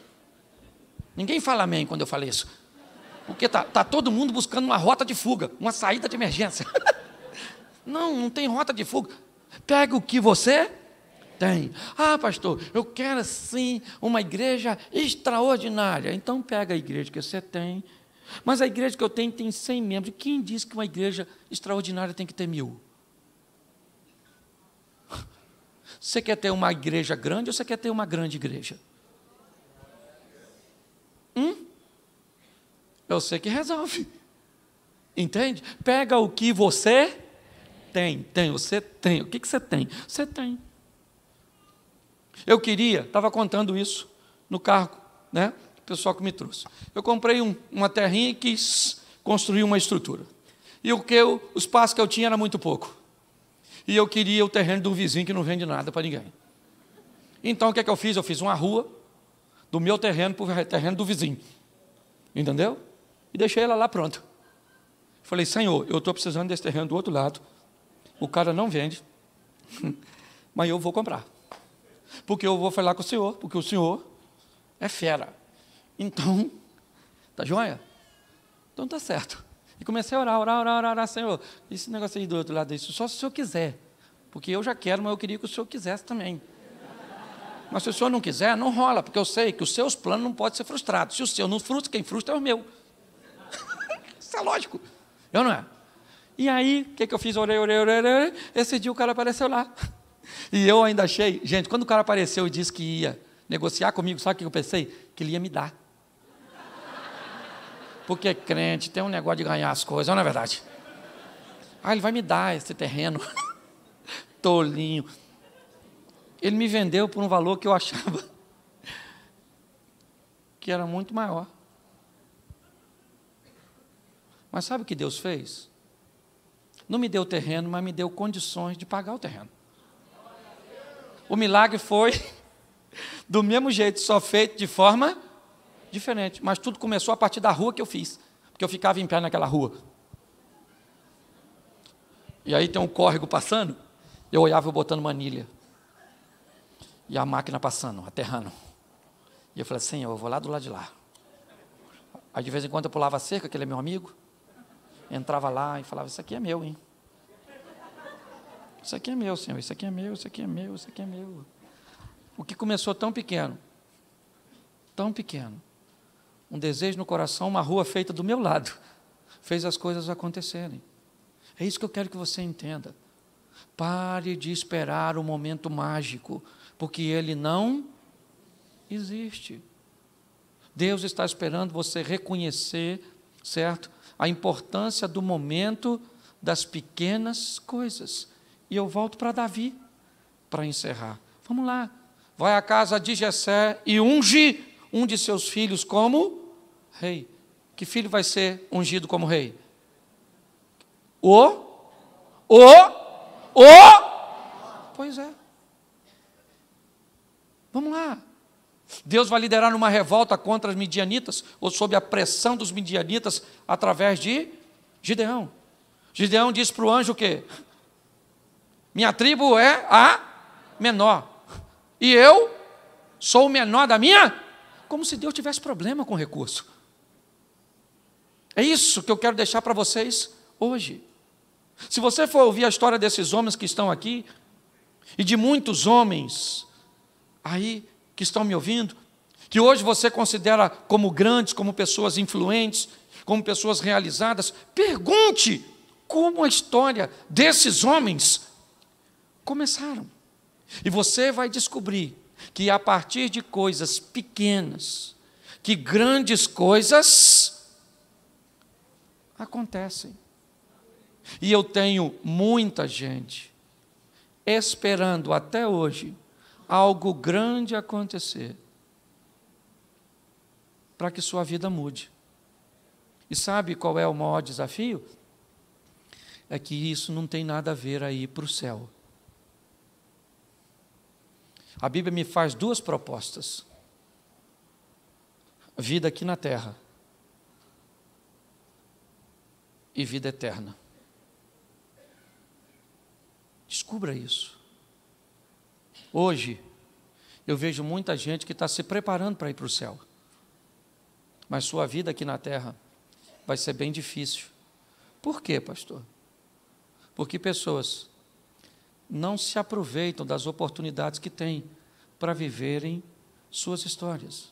Ninguém fala amém quando eu falo isso. Porque tá todo mundo buscando uma rota de fuga, uma saída de emergência. Não tem rota de fuga. Pega o que você tem. Ah, pastor, eu quero sim uma igreja extraordinária. Então pega a igreja que você tem. Mas a igreja que eu tenho tem 100 membros. Quem disse que uma igreja extraordinária tem que ter 1.000? Você quer ter uma igreja grande ou você quer ter uma grande igreja? Eu sei que resolve. Entende? Pega o que você tem. Você tem. O que você tem? Você tem. Eu estava contando isso no carro, né? O pessoal que me trouxe. Eu comprei uma terrinha e quis construir uma estrutura. E o espaço que eu tinha era muito pouco. E eu queria o terreno do vizinho que não vende nada para ninguém. Então o que eu fiz? Eu fiz uma rua do meu terreno para o terreno do vizinho. Entendeu? E deixei ela lá pronta. Falei, Senhor, eu estou precisando desse terreno do outro lado. O cara não vende, mas eu vou comprar. Porque eu vou falar com o Senhor, porque o Senhor é fera. Então, tá joia? Então tá certo. E comecei a orar, Senhor, esse negócio aí do outro lado, isso só se o Senhor quiser. Porque eu já quero, mas eu queria que o Senhor quisesse também. Mas se o senhor não quiser, não rola, porque eu sei que os seus planos não podem ser frustrados. Se o seu não frustra, quem frustra é o meu. Isso é lógico. Eu não é. E aí, o que eu fiz? Orei. Esse dia o cara apareceu lá. E eu ainda achei... Gente, quando o cara apareceu e disse que ia negociar comigo, sabe o que eu pensei? Que ele ia me dar. Porque crente tem um negócio de ganhar as coisas, não é verdade? Ah, ele vai me dar esse terreno. Tolinho. Ele me vendeu por um valor que eu achava que era muito maior. Mas sabe o que Deus fez? Não me deu o terreno, mas me deu condições de pagar o terreno. O milagre foi do mesmo jeito, só feito de forma diferente. Mas tudo começou a partir da rua que eu fiz. Porque eu ficava em pé naquela rua. E aí tem um córrego passando, eu olhava eu botando manilha. E a máquina passando, aterrando. E eu falei, Senhor, eu vou lá do lado de lá. Aí de vez em quando eu pulava a cerca, que ele é meu amigo. Entrava lá e falava, isso aqui é meu, hein? Isso aqui é meu, Senhor, isso aqui é meu, isso aqui é meu, isso aqui é meu. O que começou tão pequeno, um desejo no coração, uma rua feita do meu lado, fez as coisas acontecerem. É isso que eu quero que você entenda. Pare de esperar o momento mágico, porque ele não existe. Deus está esperando você reconhecer, certo? A importância do momento das pequenas coisas. E eu volto para Davi, para encerrar. Vamos lá. Vai à casa de Jessé e unge um de seus filhos como rei. Que filho vai ser ungido como rei? Pois é. Vamos lá. Deus vai liderar uma revolta contra os midianitas, ou sob a pressão dos midianitas, através de Gideão. Gideão diz para o anjo o quê? Minha tribo é a menor. E eu sou o menor da minha? Como se Deus tivesse problema com recurso. É isso que eu quero deixar para vocês hoje. Se você for ouvir a história desses homens que estão aqui, e de muitos homens aí que estão me ouvindo, que hoje você considera como grandes, como pessoas influentes, como pessoas realizadas, pergunte como a história desses homens começaram. E você vai descobrir que a partir de coisas pequenas, que grandes coisas acontecem. E eu tenho muita gente esperando até hoje algo grande acontecer para que sua vida mude. E sabe qual é o maior desafio? É que isso não tem nada a ver aí para o céu. A Bíblia me faz duas propostas. Vida aqui na terra e vida eterna. Descubra isso. Hoje, eu vejo muita gente que está se preparando para ir para o céu. Mas sua vida aqui na terra vai ser bem difícil. Por quê, pastor? Porque pessoas não se aproveitam das oportunidades que têm para viverem suas histórias.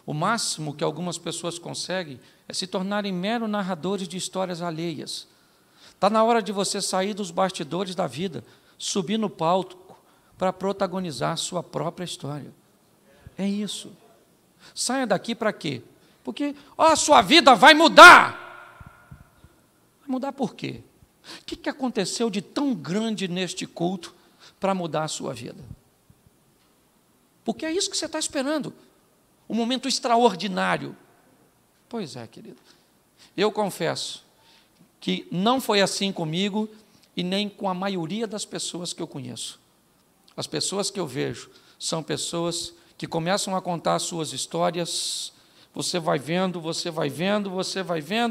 O máximo que algumas pessoas conseguem é se tornarem mero narradores de histórias alheias. Está na hora de você sair dos bastidores da vida, subir no palco para protagonizar sua própria história. É isso. Saia daqui para quê? Porque a sua vida vai mudar. Vai mudar por quê? O que aconteceu de tão grande neste culto para mudar a sua vida? Porque é isso que você está esperando. Um momento extraordinário. Pois é, querido. Eu confesso que não foi assim comigo e nem com a maioria das pessoas que eu conheço. As pessoas que eu vejo são pessoas que começam a contar as suas histórias. Você vai vendo,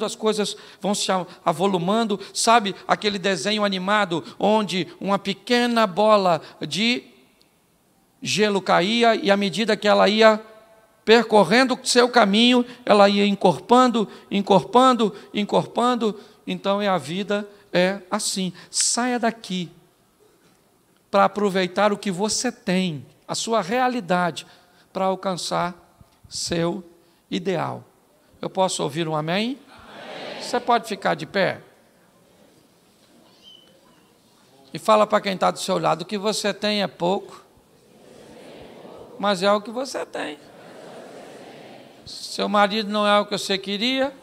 as coisas vão se avolumando. Sabe aquele desenho animado onde uma pequena bola de gelo caía e à medida que ela ia percorrendo o seu caminho, ela ia encorpando. Então a vida é assim. Saia daqui para aproveitar o que você tem a sua realidade para alcançar seu ideal. Eu posso ouvir um amém? Amém. Você pode ficar de pé? E fala para quem está do seu lado: o que você tem é pouco, mas é o que você tem. Seu marido não é o que você queria,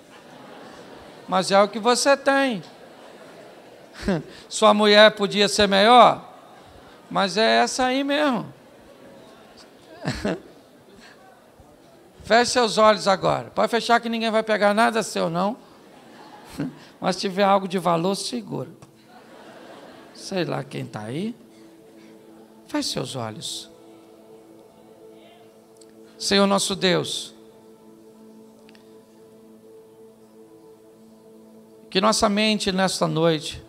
mas é o que você tem. Sua mulher podia ser melhor, mas é essa aí mesmo. Feche seus olhos agora. Pode fechar que ninguém vai pegar nada seu, não. Mas se tiver algo de valor, segura. Sei lá quem está aí. Feche seus olhos. Senhor nosso Deus, que nossa mente nesta noite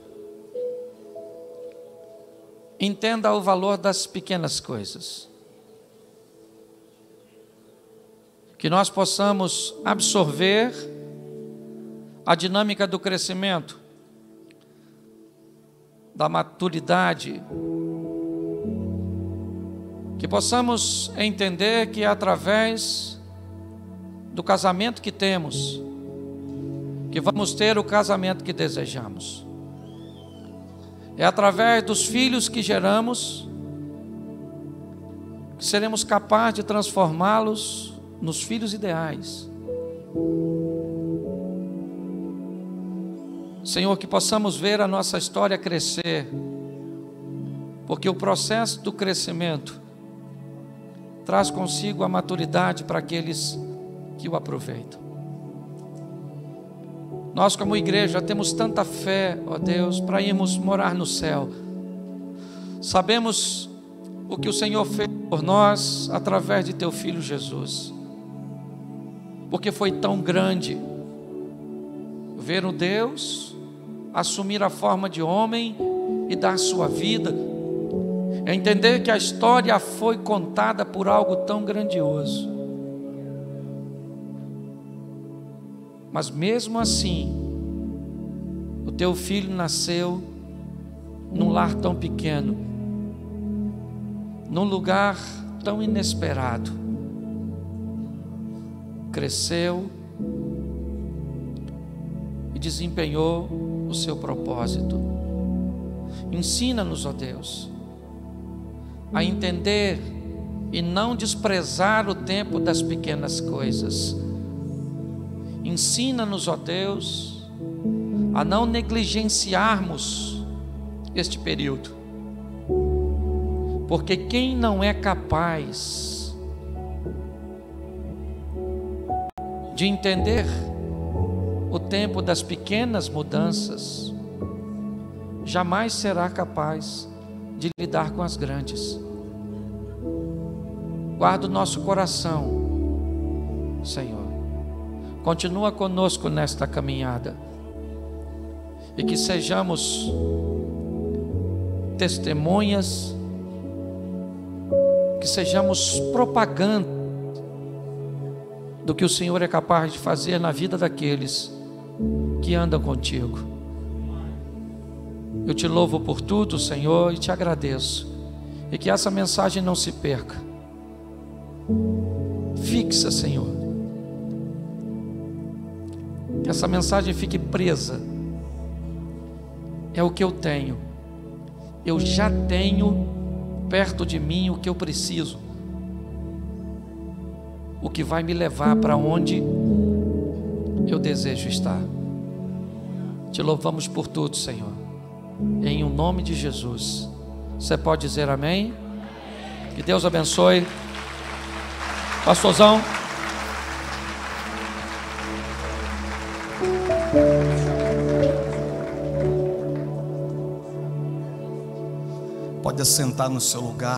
entenda o valor das pequenas coisas. Que nós possamos absorver a dinâmica do crescimento, da maturidade. Que possamos entender que é através do casamento que temos que vamos ter o casamento que desejamos. É através dos filhos que geramos que seremos capazes de transformá-los nos filhos ideais. Senhor, que possamos ver a nossa história crescer, porque o processo do crescimento traz consigo a maturidade para aqueles que o aproveitam. Nós, como igreja, temos tanta fé, ó Deus, para irmos morar no céu. Sabemos o que o Senhor fez por nós através de Teu Filho Jesus. Porque foi tão grande ver um Deus assumir a forma de homem e dar sua vida. É entender que a história foi contada por algo tão grandioso. Mas mesmo assim, o Teu Filho nasceu num lar tão pequeno, num lugar tão inesperado. Cresceu e desempenhou o seu propósito. Ensina-nos, ó Deus, a entender e não desprezar o tempo das pequenas coisas. Ensina-nos, ó Deus, a não negligenciarmos este período, porque quem não é capaz de entender o tempo das pequenas mudanças, jamais será capaz de lidar com as grandes. Guarda o nosso coração, Senhor. Continua conosco nesta caminhada e que sejamos testemunhas, que sejamos propaganda do que o Senhor é capaz de fazer na vida daqueles que andam contigo. Eu te louvo por tudo, Senhor, e te agradeço, e que essa mensagem não se perca. Fixa, Senhor, que essa mensagem fique presa. É o que eu tenho. Eu já tenho perto de mim o que eu preciso, o que vai me levar para onde eu desejo estar. Te louvamos por tudo, Senhor, em o nome de Jesus. Você pode dizer amém? Que Deus abençoe. Pastorzão. Pode assentar no seu lugar.